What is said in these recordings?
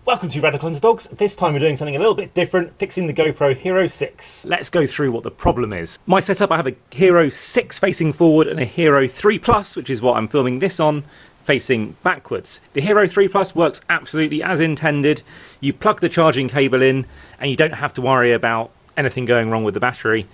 Welcome to Radical Underdogs. This time we're doing something a little bit different, fixing the GoPro Hero 6. Let's go through what the problem is. My setup, I have a Hero 6 facing forward and a Hero 3 Plus, which is what I'm filming this on, facing backwards. The Hero 3 Plus works absolutely as intended. You plug the charging cable in and you don't have to worry about anything going wrong with the battery.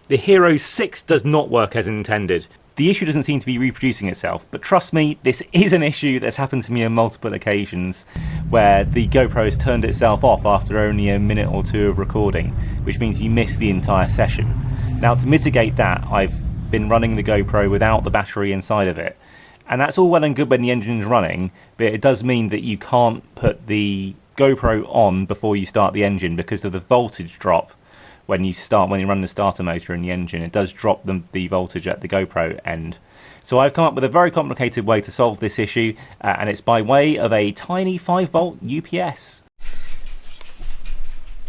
The Hero 6 does not work as intended. The issue doesn't seem to be reproducing itself, but trust me, this is an issue that's happened to me on multiple occasions where the GoPro has turned itself off after only a minute or two of recording, which means you miss the entire session. Now, to mitigate that, I've been running the GoPro without the battery inside of it, and that's all well and good when the engine's running, but it does mean that you can't put the GoPro on before you start the engine because of the voltage drop. When you run the starter motor in the engine, it does drop the voltage at the GoPro end. So I've come up with a very complicated way to solve this issue, and it's by way of a tiny 5-volt UPS.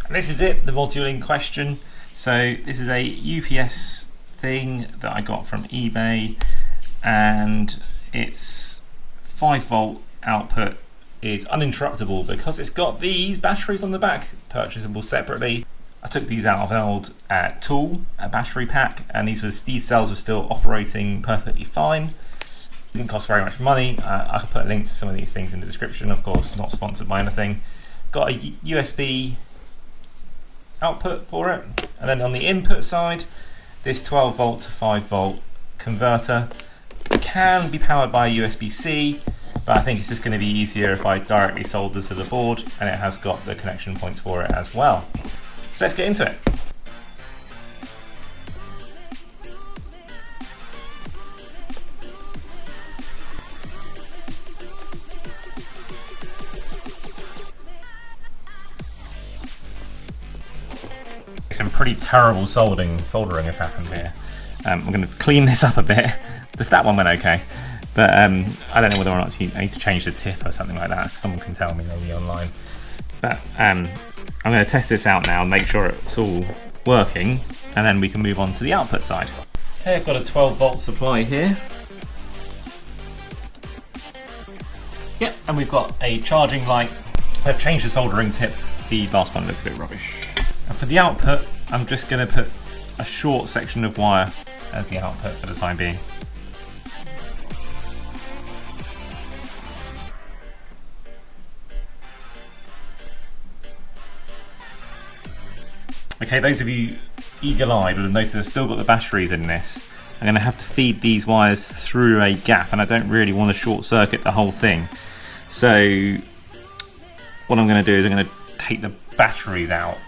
And this is it, the module in question. So this is a UPS thing that I got from eBay, and its 5-volt output is uninterruptible because it's got these batteries on the back, purchasable separately. I took these out of an old tool, a battery pack, and these cells were still operating perfectly fine. It didn't cost very much money. I can put a link to some of these things in the description, of course, not sponsored by anything. Got a USB output for it, and then on the input side, this 12 volt to 5 volt converter can be powered by USB-C, but I think it's just going to be easier if I directly solder to the board, and it has got the connection points for it as well. So let's get into it. Some pretty terrible soldering has happened here. I'm going to clean this up a bit. If that one went okay, but I don't know whether or not I need to change the tip or something like that. Someone can tell me maybe online. But I'm going to test this out now and make sure it's all working, and then we can move on to the output side. Okay, I've got a 12 volt supply here. Yep, and we've got a charging light. I've changed the soldering tip. The last one looks a bit rubbish. And for the output, I'm just going to put a short section of wire as the output for the time being. Okay, those of you eagle-eyed would have noticed I've still got the batteries in this. I'm going to have to feed these wires through a gap, and I don't really want to short circuit the whole thing. So what I'm going to do is I'm going to take the batteries out.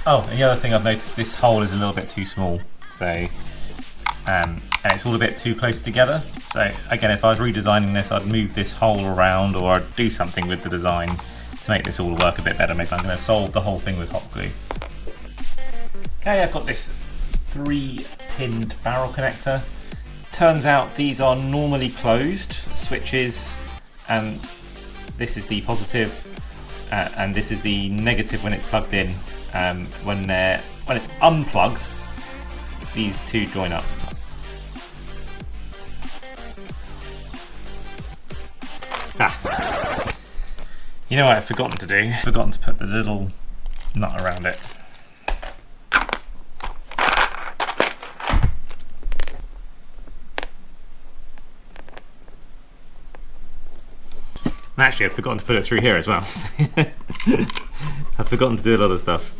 Oh, and the other thing I've noticed, this hole is a little bit too small. So, and it's all a bit too close together. So again, if I was redesigning this, I'd move this hole around, or I'd do something with the design to make this all work a bit better. Maybe I'm going to solve the whole thing with hot glue. Okay, I've got this 3-pinned barrel connector. Turns out these are normally closed switches, and this is the positive, and this is the negative when it's plugged in. When it's unplugged, these two join up. You know what I've forgotten to do? I've forgotten to put the little nut around it. And actually, I've forgotten to put it through here as well. I've forgotten to do a lot of stuff.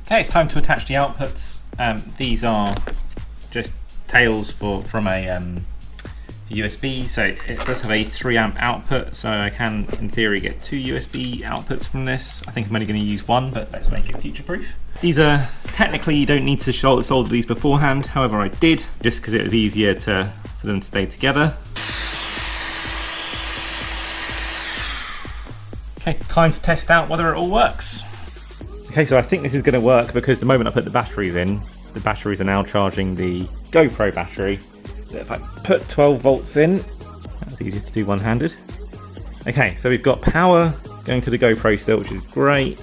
Okay, it's time to attach the outputs. These are just tails from a USB, so it does have a 3 amp output, so I can, in theory, get 2 USB outputs from this. I think I'm only going to use one, but let's make it future-proof. These are, technically you don't need to solder these beforehand, however I did, just because it was easier for them to stay together. Okay, time to test out whether it all works. Okay, so I think this is going to work because the moment I put the batteries in, the batteries are now charging the GoPro battery. If I put 12 volts in, that's easier to do one-handed. Okay, so we've got power going to the GoPro still, which is great.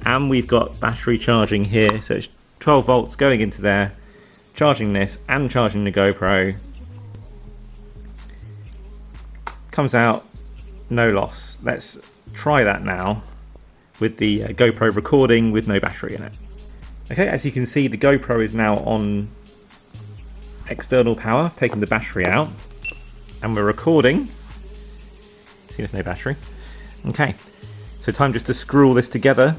And we've got battery charging here, so it's 12 volts going into there, charging this and charging the GoPro. Comes out, no loss. Let's try that now with the GoPro recording with no battery in it. Okay, as you can see, the GoPro is now on external power. I've taken the battery out and we're recording. See, there's no battery. Okay, so time just to screw all this together.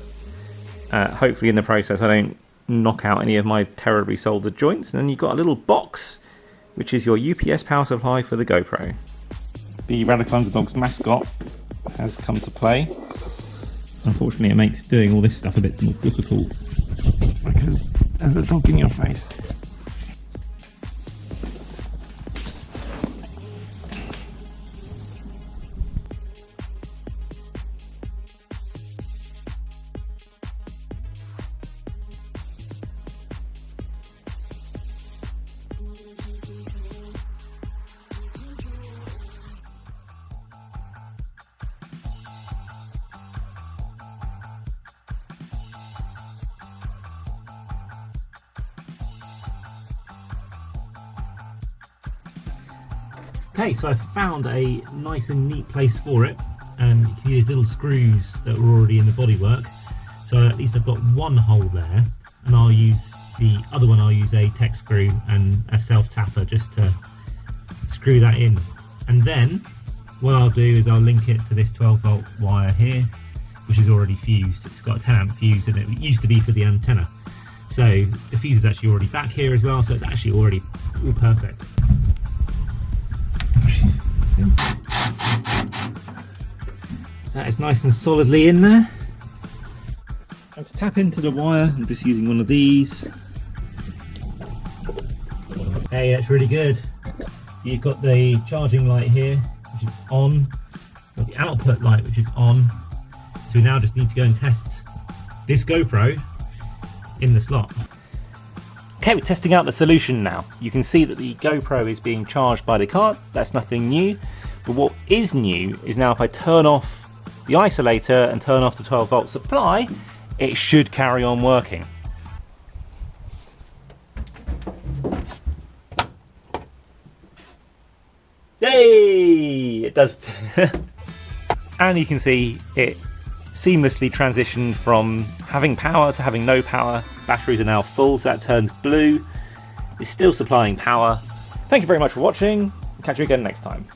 Hopefully in the process I don't knock out any of my terribly soldered joints. And then you've got a little box, which is your UPS power supply for the GoPro. The Radical Underdogs Mascot has come to play. Unfortunately, it makes doing all this stuff a bit more difficult because there's a dog in your face. Okay, so I found a nice and neat place for it. You can see these little screws that were already in the bodywork. So at least I've got one hole there, and I'll use the other one. I'll use a tech screw and a self tapper just to screw that in. And then what I'll do is I'll link it to this 12 volt wire here, which is already fused. It's got a 10 amp fuse in it. It used to be for the antenna. So the fuse is actually already back here as well, so it's actually already all perfect. So that is nice and solidly in there. And to tap into the wire, I'm just using one of these. Hey, that's really good. You've got the charging light here, which is on. Got the output light, which is on. So we now just need to go and test this GoPro in the slot. Okay, we're testing out the solution now. You can see that the GoPro is being charged by the card. That's nothing new. But what is new is now if I turn off the isolator and turn off the 12 volt supply, it should carry on working. Yay! It does. And you can see it seamlessly transitioned from having power to having no power. Batteries are now full, so that turns blue. It's still supplying power. Thank you very much for watching. Catch you again next time.